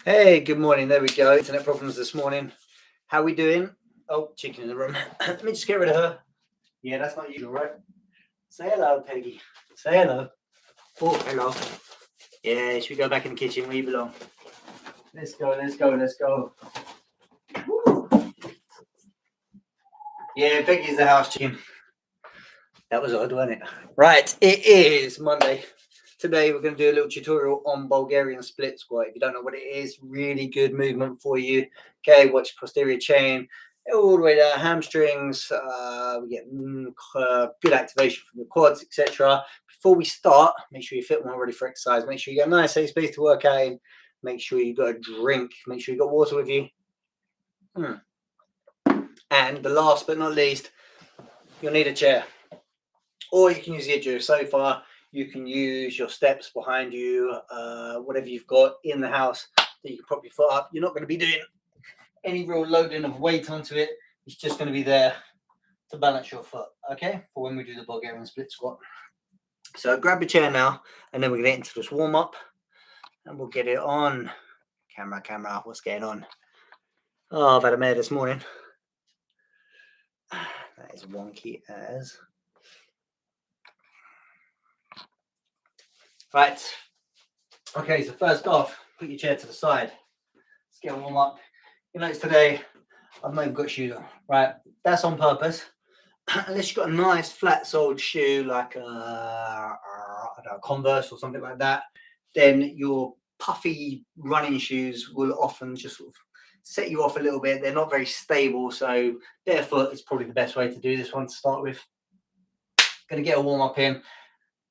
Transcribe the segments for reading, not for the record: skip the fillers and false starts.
Hey, good morning. There we go. Internet problems this morning. How we doing? Oh, chicken in the room. Let me just get rid of her. Yeah, that's not usual, right? Say hello, Peggy. Say hello. Oh, hello. Yeah, should we go back in the kitchen where you belong? Let's go, let's go, let's go. Woo. Yeah, Peggy's the house chicken. That was odd, wasn't it? Right, it is Monday. Today we're going to do a little tutorial on Bulgarian split squat. If you don't know what it is, really good movement for you. Okay, watch posterior chain all the way down hamstrings. We get good activation from the quads, etc. Before we start, make sure you're fit and ready for exercise. Make sure you got a nice safe space to work out in. Make sure you got a drink. Make sure you got water with you. And the last but not least, you'll need a chair. Or you can use the edge of your sofa. You can use your steps behind you, whatever you've got in the house that you can prop your foot up. You're not going to be doing any real loading of weight onto it. It's just going to be there to balance your foot, okay, for when we do the Bulgarian split squat. So grab your chair now, and then we're going to get into this warm up, and we'll get it on. Camera, what's going on? Oh, I've had a mare this morning. That is wonky as. Right. Okay, so first off, put your chair to the side. Let's get a warm up. You notice today I've not even got shoes on, right? That's on purpose. Unless you've got a nice flat-soled shoe like a Converse or something like that, then your puffy running shoes will often just sort of set you off a little bit. They're not very stable, so barefoot is probably the best way to do this one to start with. Going to get a warm-up in.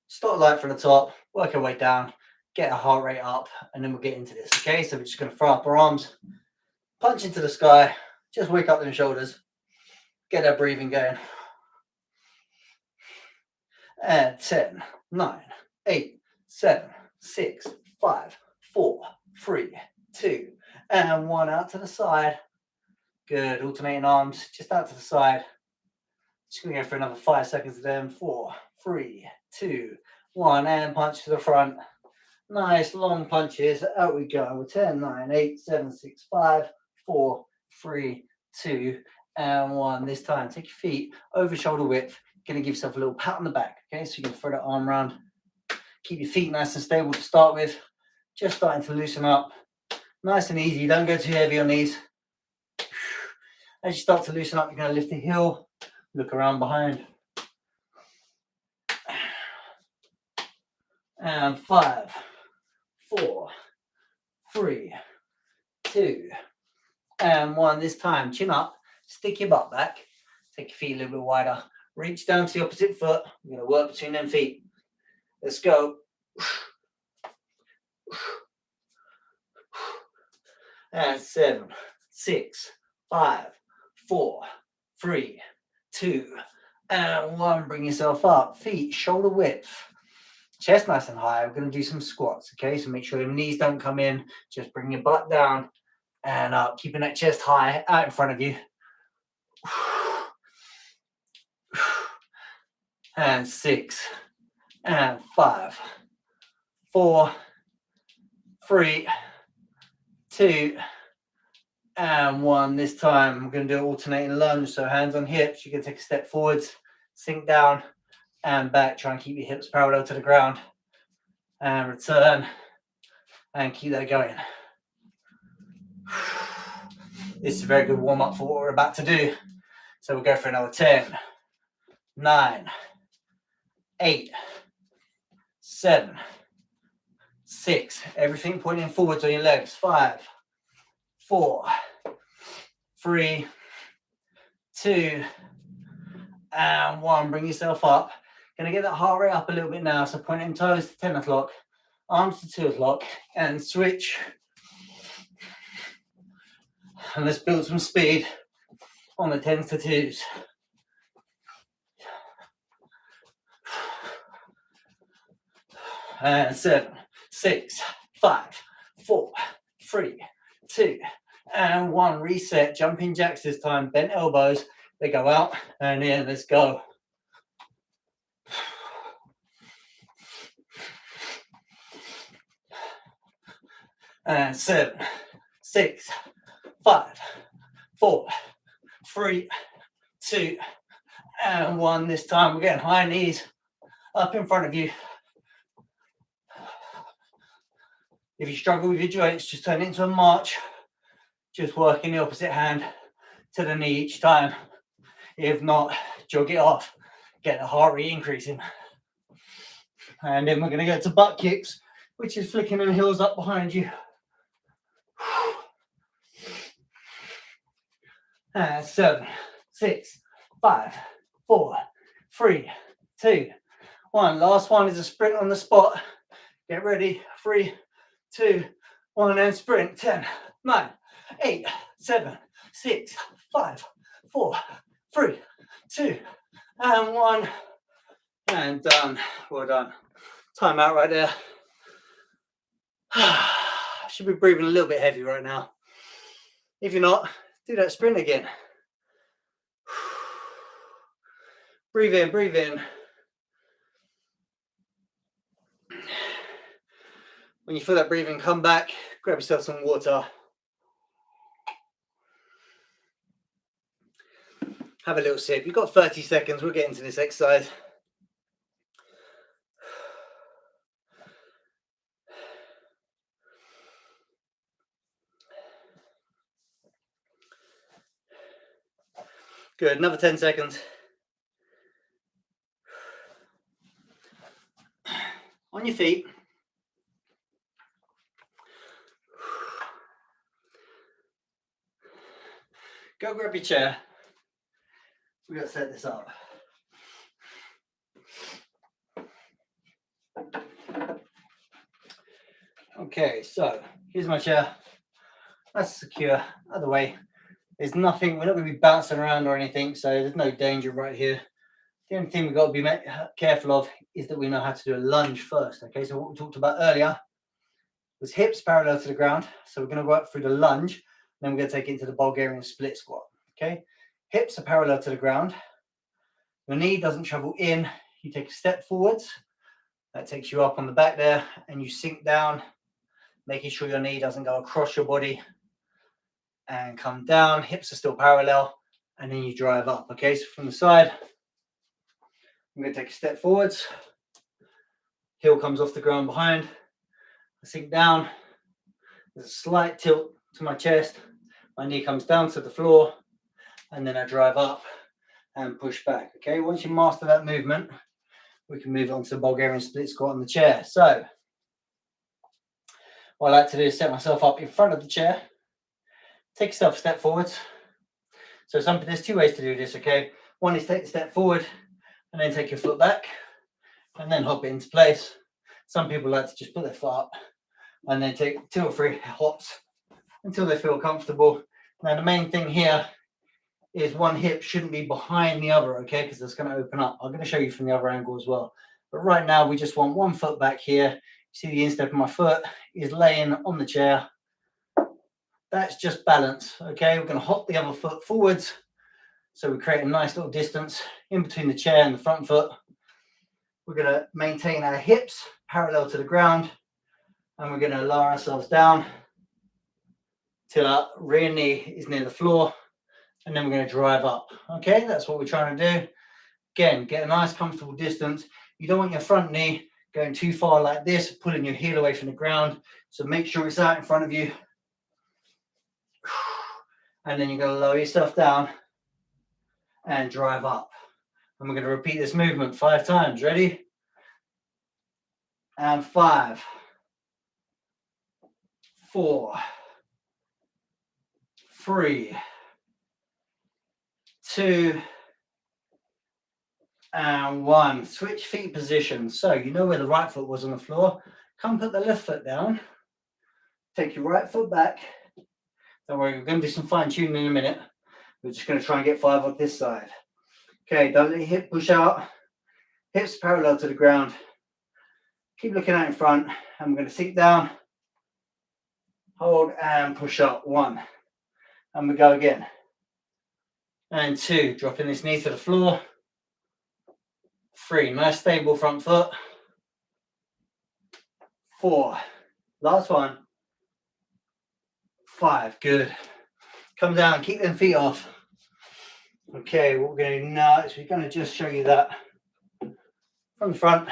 Start light from the top, work our way down, get our heart rate up, and then we'll get into this, okay? So we're just going to throw up our arms, punch into the sky, just wake up them shoulders, get our breathing going. And 10, 9, 8, 7, 6, 5, 4, 3, 2, and 1 out to the side. Good, alternating arms, just out to the side. Just going to go for another 5 seconds of them. 4, 3, 2, 1, and punch to the front. Nice long punches. Out we go. 10, 9, 8, 7, 6, 5, 4, 3, 2, and 1. This time, take your feet over shoulder width. Going to give yourself a little pat on the back. Okay, so you can throw that arm around. Keep your feet nice and stable to start with. Just starting to loosen up. Nice and easy. Don't go too heavy on these. As you start to loosen up, you're going to lift the heel. Look around behind. And 5, 4, 3, 2, and 1. This time, chin up, stick your butt back, take your feet a little bit wider, reach down to the opposite foot. You're going to work between them feet. Let's go. And 7, 6, 5, 4, 3, 2, and 1. Bring yourself up. Feet shoulder width. Chest nice and high. We're going to do some squats, okay? So make sure your knees don't come in. Just bring your butt down and up, keeping that chest high out in front of you. And 6, and 5, 4, 3, 2, and 1. This time, we're going to do alternating lunge. So hands on hips. You can take a step forwards, sink down, and back. Try and keep your hips parallel to the ground. And return, and keep that going. This is a very good warm-up for what we're about to do. So we'll go for another 10, 9, 8, 7, 6. Everything pointing forwards on your legs. 5, 4, 3, 2, and 1. Bring yourself up. Going to get that heart rate up a little bit now. So pointing toes to 10 o'clock, arms to 2 o'clock, and switch. And let's build some speed on the 10s to 2s. And 7, 6, 5, 4, 3, 2, and 1. Reset. Jumping jacks this time. Bent elbows. They go out and in. Let's go. And 7, 6, 5, 4, 3, 2, and 1. This time we're getting high knees up in front of you. If you struggle with your joints, just turn it into a march. Just working the opposite hand to the knee each time. If not, jog it off. Get the heart rate increasing. And then we're going to go to butt kicks, which is flicking them heels up behind you. And 7, 6, 5, 4, 3, 2, 1. Last one is a sprint on the spot. Get ready. 3, 2, 1, and sprint. 10, 9, 8, 7, 6, 5, 4, 3, 2, and 1. And done. Well done. Time out right there. Should be breathing a little bit heavy right now. If you're not, do that sprint again. Breathe in, breathe in. When you feel that breathing, come back, grab yourself some water. Have a little sip. You've got 30 seconds. We'll get into this exercise. Good. Another 10 seconds. On your feet. Go grab your chair. We've got to set this up. Okay, so here's my chair. That's secure. Other way. There's nothing, we're not going to be bouncing around or anything, so there's no danger right here. The only thing we've got to be careful of is that we know how to do a lunge first. Okay, so what we talked about earlier was hips parallel to the ground. So we're going to work through the lunge, then we're going to take it into the Bulgarian split squat. Okay, hips are parallel to the ground. Your knee doesn't travel in. You take a step forwards. That takes you up on the back there, and you sink down, making sure your knee doesn't go across your body. And come down, hips are still parallel, and then you drive up. Okay, so from the side, I'm going to take a step forwards, heel comes off the ground behind, I sink down, there's a slight tilt to my chest, my knee comes down to the floor, and then I drive up and push back. Okay, once you master that movement, we can move on to the Bulgarian split squat on the chair. So what I like to do is set myself up in front of the chair, take yourself a step forwards. So there's two ways to do this, okay? One is take the step forward and then take your foot back and then hop it into place. Some people like to just put their foot up and then take 2 or 3 hops until they feel comfortable. Now the main thing here is one hip shouldn't be behind the other, okay? Because it's going to open up. I'm going to show you from the other angle as well. But right now we just want one foot back here. See the instep of my foot is laying on the chair. That's just balance, okay? We're going to hop the other foot forwards. So we create a nice little distance in between the chair and the front foot. We're going to maintain our hips parallel to the ground. And we're going to lower ourselves down till our rear knee is near the floor. And then we're going to drive up. Okay, that's what we're trying to do. Again, get a nice comfortable distance. You don't want your front knee going too far like this, pulling your heel away from the ground. So make sure it's out in front of you. And then you're going to lower yourself down and drive up. And we're going to repeat this movement 5 times. Ready? And 5, 4, 3, 2, and 1. Switch feet positions. So you know where the right foot was on the floor. Come put the left foot down. Take your right foot back. Don't worry, we're going to do some fine tuning in a minute. We're just going to try and get 5 on this side. Okay, don't let your hip push out. Hips parallel to the ground. Keep looking out in front. And we're going to sink down, hold, and push up. 1. And we go again. And 2, dropping this knee to the floor. 3, nice stable front foot. 4, last one. 5, good. Come down, keep them feet off. Okay, what we're going to do now is we're going to just show you that from the front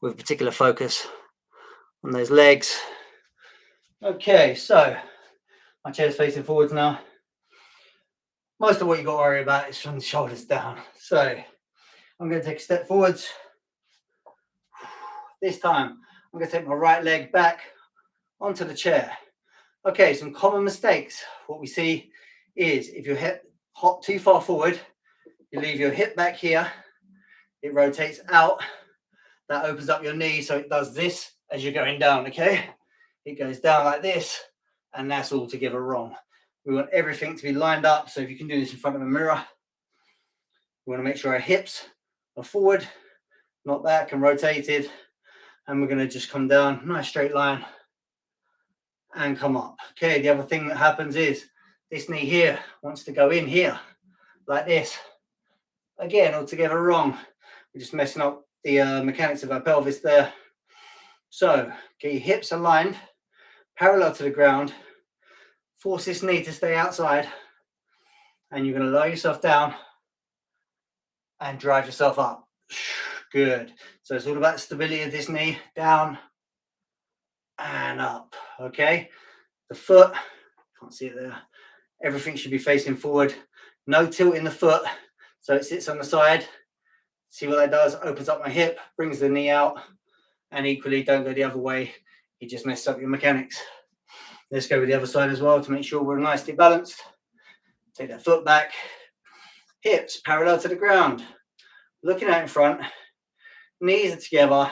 with particular focus on those legs. Okay, so my chair's facing forwards now. Most of what you've got to worry about is from the shoulders down. So I'm going to take a step forwards. This time, I'm going to take my right leg back onto the chair. Okay, some common mistakes. What we see is if your hip hop too far forward, you leave your hip back here, it rotates out, that opens up your knee, so it does this as you're going down, okay? It goes down like this, and that's altogether wrong. We want everything to be lined up, so if you can do this in front of a mirror, we want to make sure our hips are forward, not back and rotated, and we're going to just come down, nice straight line, and come up. Okay, the other thing that happens is this knee here wants to go in here, like this. Again, altogether wrong. We're just messing up the mechanics of our pelvis there. So get your hips aligned, parallel to the ground. Force this knee to stay outside, and you're going to lower yourself down and drive yourself up. Good. So it's all about the stability of this knee, down and up. Okay. The foot, can't see it there. Everything should be facing forward. No tilt in the foot, so it sits on the side. See what that does? Opens up my hip, brings the knee out, and equally don't go the other way. You just mess up your mechanics. Let's go with the other side as well to make sure we're nicely balanced. Take that foot back, hips parallel to the ground, looking out in front, knees are together.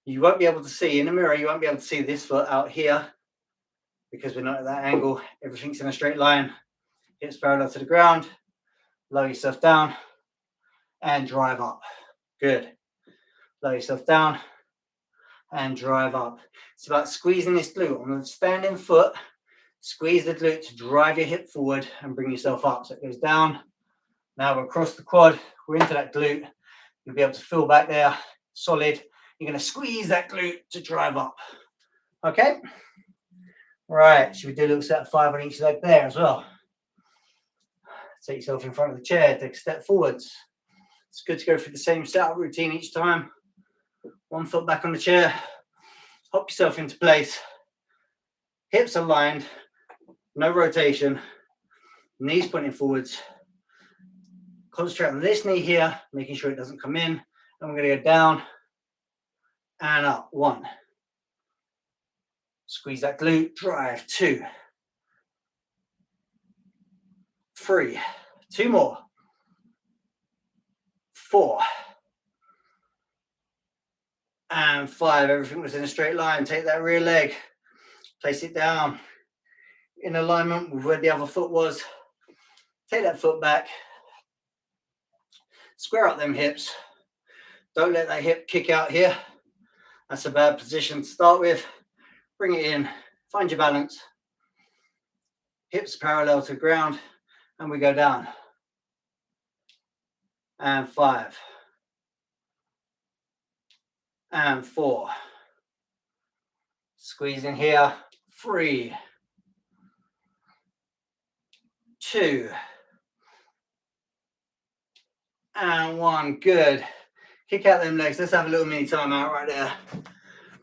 You won't be able to see in the mirror, you won't be able to see this foot out here because we're not at that angle. Everything's in a straight line. Hips parallel to the ground, lower yourself down and drive up. Good. Lower yourself down and drive up. It's about squeezing this glute on the standing foot. Squeeze the glute to drive your hip forward and bring yourself up. So it goes down. Now we're across the quad. We're into that glute. You'll be able to feel back there, solid. You're going to squeeze that glute to drive up. Okay? Right. Should we do a little set of 5 on each leg there as well? Take yourself in front of the chair. Take a step forwards. It's good to go through the same setup routine each time. One foot back on the chair. Hop yourself into place. Hips aligned. No rotation. Knees pointing forwards. Concentrate on this knee here, making sure it doesn't come in. And we're going to go down and up. 1. Squeeze that glute. Drive. 2. 3. 2 more. 4. And 5. Everything was in a straight line. Take that rear leg. Place it down in alignment with where the other foot was. Take that foot back. Square up them hips. Don't let that hip kick out here. That's a bad position to start with. Bring it in. Find your balance. Hips parallel to the ground. And we go down. And 5. And 4. Squeeze in here. 3. 2. And 1. Good. Kick out them legs. Let's have a little mini time out right there.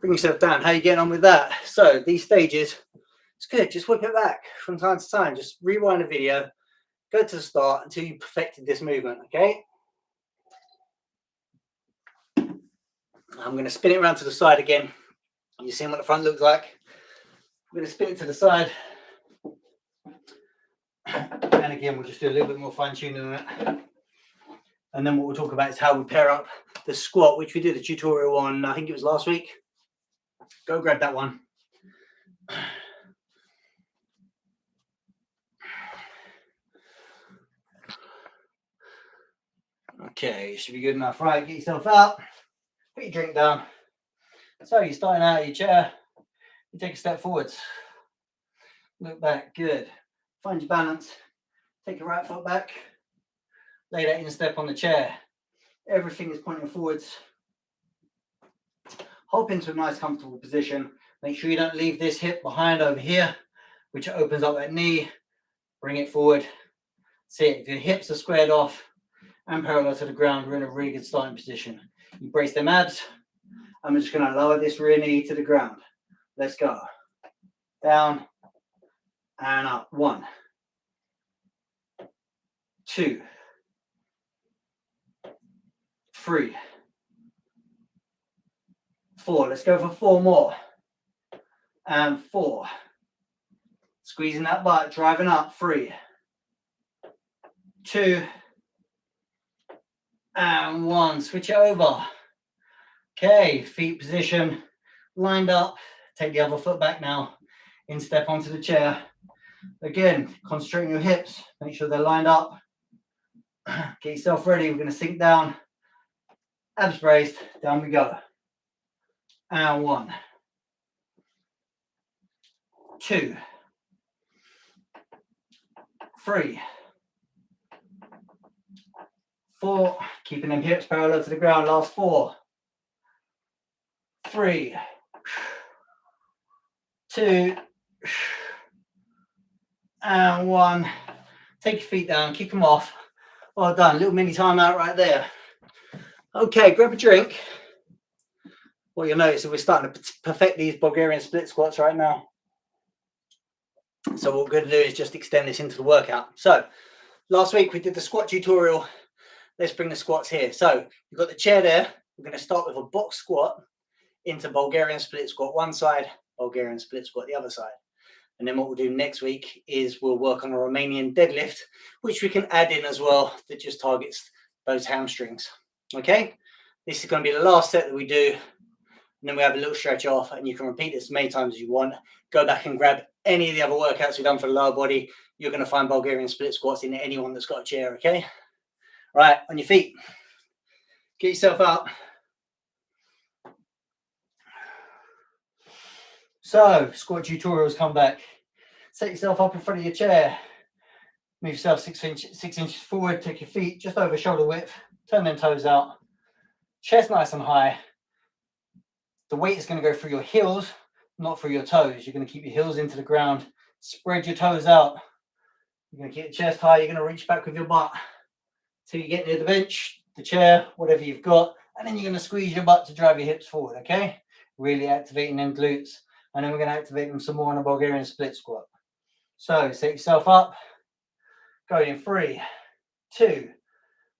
Bring yourself down. How are you getting on with that? So these stages, it's good. Just whip it back from time to time. Just rewind the video. Go to the start until you perfected this movement, okay? I'm going to spin it around to the side again. You're seeing what the front looks like. I'm going to spin it to the side. And again, we'll just do a little bit more fine tuning on it. And then what we'll talk about is how we pair up the squat, which we did a tutorial on, I think it was last week. Go grab that one. Okay, should be good enough. Right, get yourself up. Put your drink down. So you're starting out of your chair. You take a step forwards. Look back. Good. Find your balance. Take your right foot back. Lay that instep on the chair. Everything is pointing forwards. Hop into a nice comfortable position. Make sure you don't leave this hip behind over here, which opens up that knee. Bring it forward. See it. If your hips are squared off and parallel to the ground, we're in a really good starting position. You brace them abs. I'm just going to lower this rear knee to the ground. Let's go. Down and up. 1, 2, 3, 4. Let's go for 4 more. And 4. Squeezing that butt, driving up. 3, 2, and 1. Switch it over. Okay, feet position, lined up. Take the other foot back now. In step onto the chair. Again, concentrate on your hips. Make sure they're lined up. Get yourself ready. We're going to sink down. Abs braced. Down we go. And 1, 2, 3, 4. Keeping them hips parallel to the ground. Last 4, 3, 2, and 1. Take your feet down. Kick them off. Well done. Little mini timeout right there. Okay, grab a drink. What you'll notice is we're starting to perfect these Bulgarian split squats right now. So what we're going to do is just extend this into the workout. So last week we did the squat tutorial. Let's bring the squats here. So you've got the chair there. We're going to start with a box squat into Bulgarian split squat one side, Bulgarian split squat the other side. And then what we'll do next week is we'll work on a Romanian deadlift, which we can add in as well, that just targets those hamstrings. Okay, this is going to be the last set that we do. And then we have a little stretch off, and you can repeat this as many times as you want. Go back and grab any of the other workouts we've done for the lower body. You're going to find Bulgarian split squats in anyone that's got a chair, okay? Right, on your feet. Get yourself up. So, squat tutorials come back. Set yourself up in front of your chair. Move yourself 6 inches forward. Take your feet just over shoulder width. Turn them toes out. Chest nice and high. The weight is going to go through your heels, not through your toes. You're going to keep your heels into the ground. Spread your toes out. You're going to keep the chest high. You're going to reach back with your butt till you get near the bench, the chair, whatever you've got. And then you're going to squeeze your butt to drive your hips forward, okay? Really activating them glutes. And then we're going to activate them some more in a Bulgarian split squat. So set yourself up. Go in 3, 2,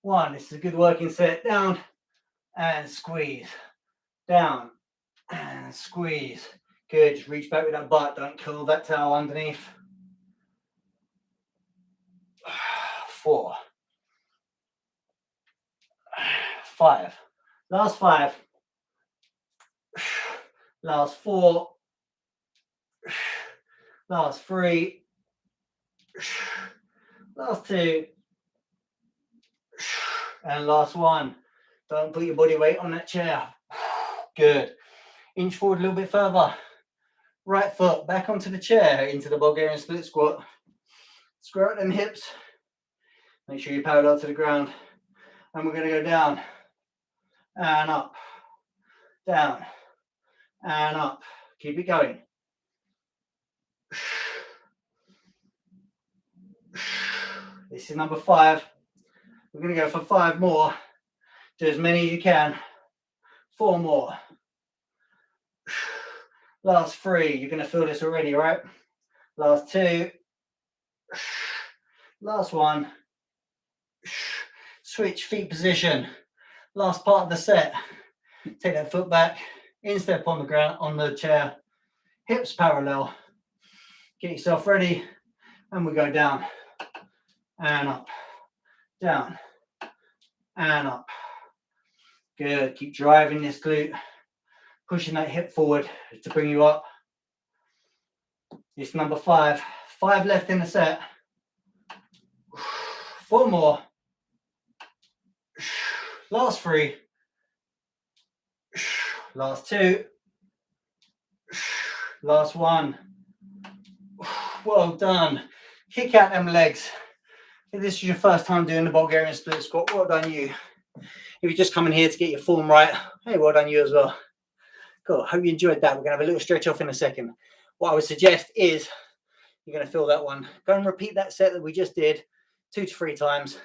1. This is a good working set. Down and squeeze. Down and squeeze. Good. Just reach back with that butt. Don't curl that towel underneath. 4, 5. Last 5. Last 4. Last 3. Last 2. And last 1. Don't put your body weight on that chair. Good. Inch forward a little bit further. Right foot back onto the chair into the Bulgarian split squat. Square out them hips. Make sure you're parallel to the ground. And we're going to go down and up. Down and up. Keep it going. This is number 5. We're going to go for 5 more. Do as many as you can. 4 more. Last 3. You're going to feel this already, right? Last 2. Last 1. Switch feet position. Last part of the set. Take that foot back. Instep on the ground, on the chair. Hips parallel. Get yourself ready. And we go down and up. Down and up. Good. Keep driving this glute. Pushing that hip forward to bring you up. It's number 5. 5 left in the set. 4 more. Last 3. Last 2. Last 1. Well done. Kick out them legs. If this is your first time doing the Bulgarian split squat, well done you. If you're just coming here to get your form right, hey, well done you as well. Cool. Hope you enjoyed that. We're going to have a little stretch off in a second. What I would suggest is you're going to feel that one. Go and repeat that set that we just did 2 to 3 times.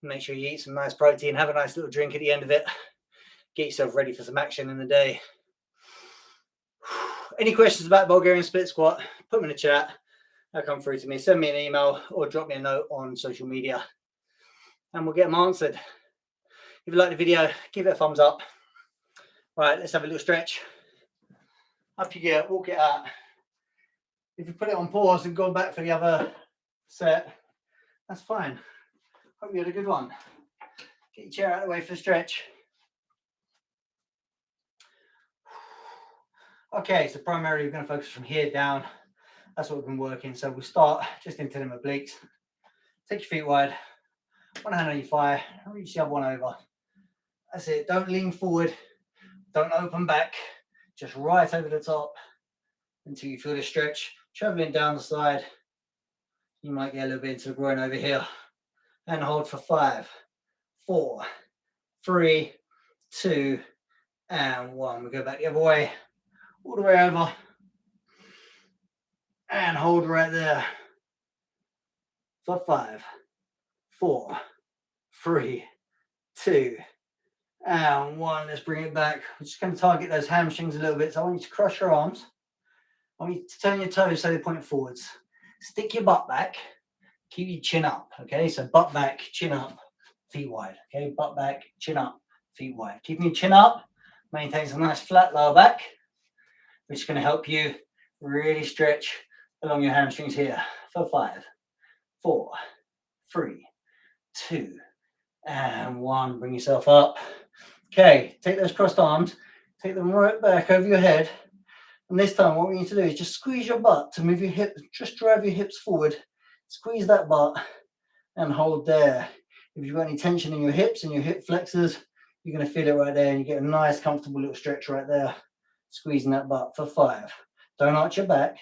Make sure you eat some nice protein. Have a nice little drink at the end of it. Get yourself ready for some action in the day. Any questions about Bulgarian split squat, put them in the chat. They'll come through to me. Send me an email or drop me a note on social media and we'll get them answered. If you like the video, give it a thumbs up. Right, let's have a little stretch. Up you get, walk it out. If you put it on pause and gone back for the other set, that's fine. Hope you had a good one. Get your chair out of the way for the stretch. Okay, so primarily we're going to focus from here down. That's what we've been working. So we'll start just into them obliques. Take your feet wide. One hand on your thigh. Reach the other one over. That's it. Don't lean forward. Don't open back. Just right over the top until you feel the stretch. Traveling down the side. You might get a little bit into the groin over here. And hold for 5, 4, 3, 2, and 1. We go back the other way. All the way over. And hold right there. For 5, 4, 3, 2, and 1. Let's bring it back. We're just going to target those hamstrings a little bit. So I want you to cross your arms. I want you to turn your toes so they point forwards. Stick your butt back. Keep your chin up. Okay, so butt back, chin up, feet wide. Okay, butt back, chin up, feet wide. Keeping your chin up maintains a nice flat lower back, which is going to help you really stretch along your hamstrings here. For 5, 4, 3, 2, and 1. Bring yourself up. Okay, take those crossed arms, take them right back over your head. And this time, what we need to do is just squeeze your butt to move your hips, just drive your hips forward. Squeeze that butt and hold there. If you've got any tension in your hips and your hip flexors, you're going to feel it right there and you get a nice, comfortable little stretch right there. Squeezing that butt for 5. Don't arch your back.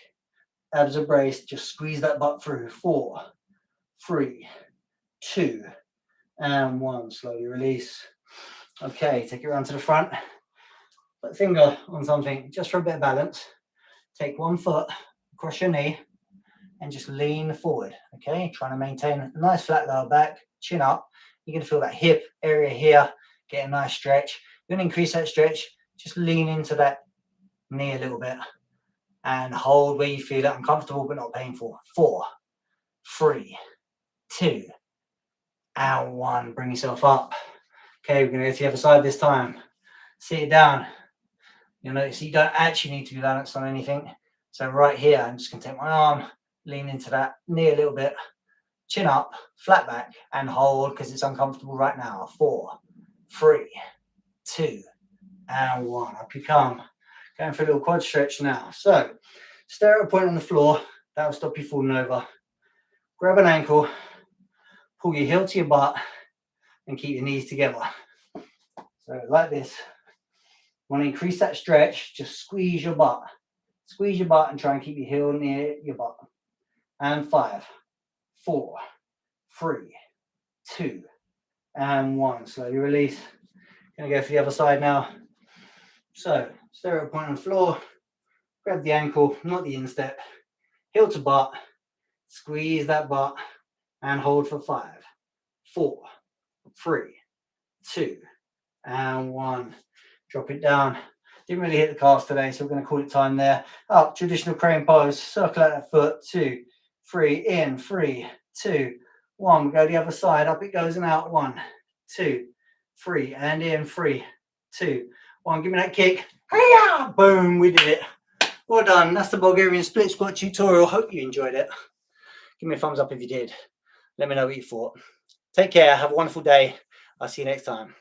Abs are braced. Just squeeze that butt through. 4, 3, 2, and 1. Slowly release. Okay, take it around to the front. Put a finger on something just for a bit of balance. Take one foot across your knee and just lean forward. Okay, trying to maintain a nice flat lower back, chin up. You're going to feel that hip area here, get a nice stretch. You're going to increase that stretch. Just lean into that knee a little bit and hold where you feel it uncomfortable but not painful. 4, 3, 2, and 1. Bring yourself up. Okay, we're going to go to the other side this time. Sit it down. You'll notice you don't actually need to be balanced on anything. So right here, I'm just going to take my arm, lean into that knee a little bit, chin up, flat back, and hold because it's uncomfortable right now. 4, 3, 2, and 1. Up you come. Going for a little quad stretch now. So stare at a point on the floor. That will stop you falling over. Grab an ankle, pull your heel to your butt, and keep your knees together. So like this. Want to increase that stretch, just squeeze your butt. Squeeze your butt and try and keep your heel near your butt. And 5, 4, 3, 2, and 1. Slowly release. Going to go for the other side now. So stare at a point on the floor. Grab the ankle, not the instep. Heel to butt. Squeeze that butt and hold for 5, 4, 3, 2, and 1. Drop it down. Didn't really hit the calves today, so we're going to call it time there. Up, traditional crane pose. Circle out that foot. 2, 3, in. 3, 2, 1. We go the other side. Up it goes and out. 1, 2, 3, and in. 3, 2, 1. Give me that kick. Hiya! Boom, we did it. Well done. That's the Bulgarian split squat tutorial. Hope you enjoyed it. Give me a thumbs up if you did. Let me know what you thought. Take care. Have a wonderful day. I'll see you next time.